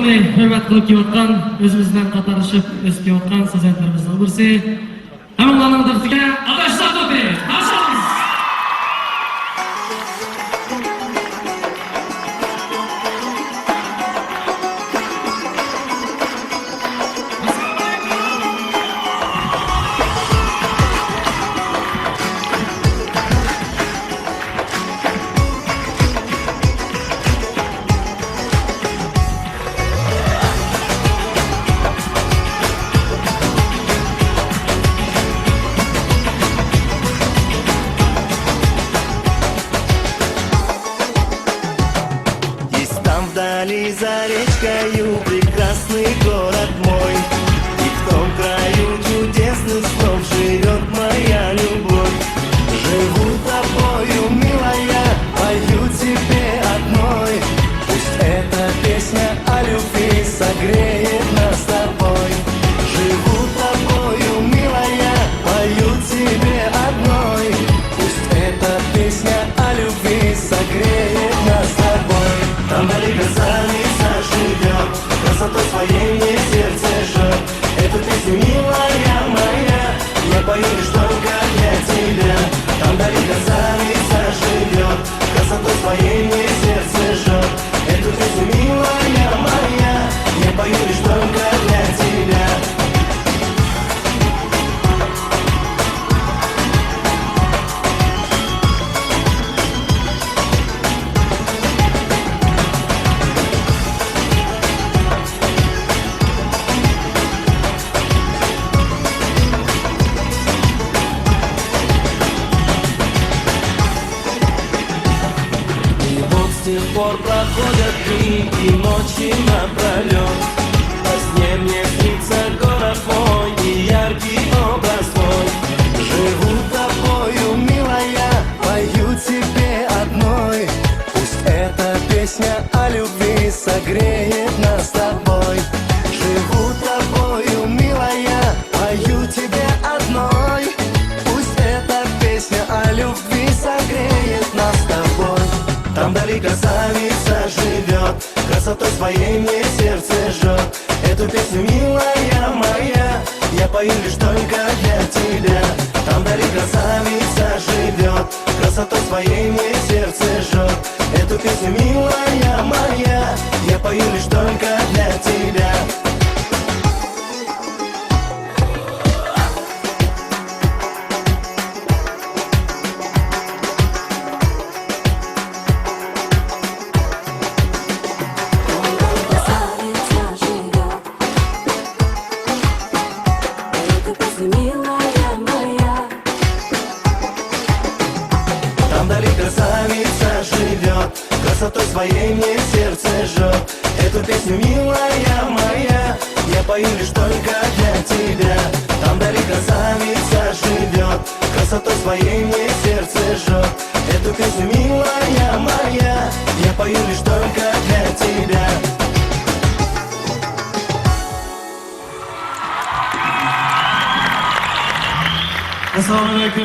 Assalomu hurmat qilib kelayotgan, o'zimiz bilan qatorlashib o'sib kelayotgan farzandlarimizning birisi. Hammalarning diqqatiga alqishlar to'playmiz. Alqishlaymiz. Вдали за речкою прекрасный город мой, и в том краю чудесных снов живет моя любовь. Живу тобою, милая, пою тебе одной. Пусть эта песня о любви согреет нас с тобой. Живу тобою, милая, пою тебе одной. Пусть эта песня о любви согреет нас с тобой. Там вдали красавица живет, красотой своей мне сердце жжет. Эту песню, милая моя, я пою лишь только для тебя. Там вдали красавица живет, красотой своей мне сердце жжет. Эту песню, милая моя, я пою лишь только для тебя. С тех пор проходят дни и ночи напролет. Во сне мне снится город мой и яркий образ твой. Живу тобою, милая, пою тебе одной. Пусть эта песня о любви согреет нас с тобой. Живу тобою, милая, пою тебе одной. Пусть эта песня о любви согреет нас с тобой. Там вдали красавица живет, красотой своей мне сердце жжет. Эту песню, милая моя, я пою лишь только для тебя. Там вдали красавица живет, красотой своей мне сердце жжет. Эту песню, милая моя, я пою лишь только для тебя. Там вдали красавица живет, красотой своей мне сердце жжет. Эту песню, милая моя, я пою лишь только для тебя. Там вдали красавица живет, красотой своей мне сердце жжет. Эту песню, милая моя, я пою лишь только для тебя. Assalomu alaykum.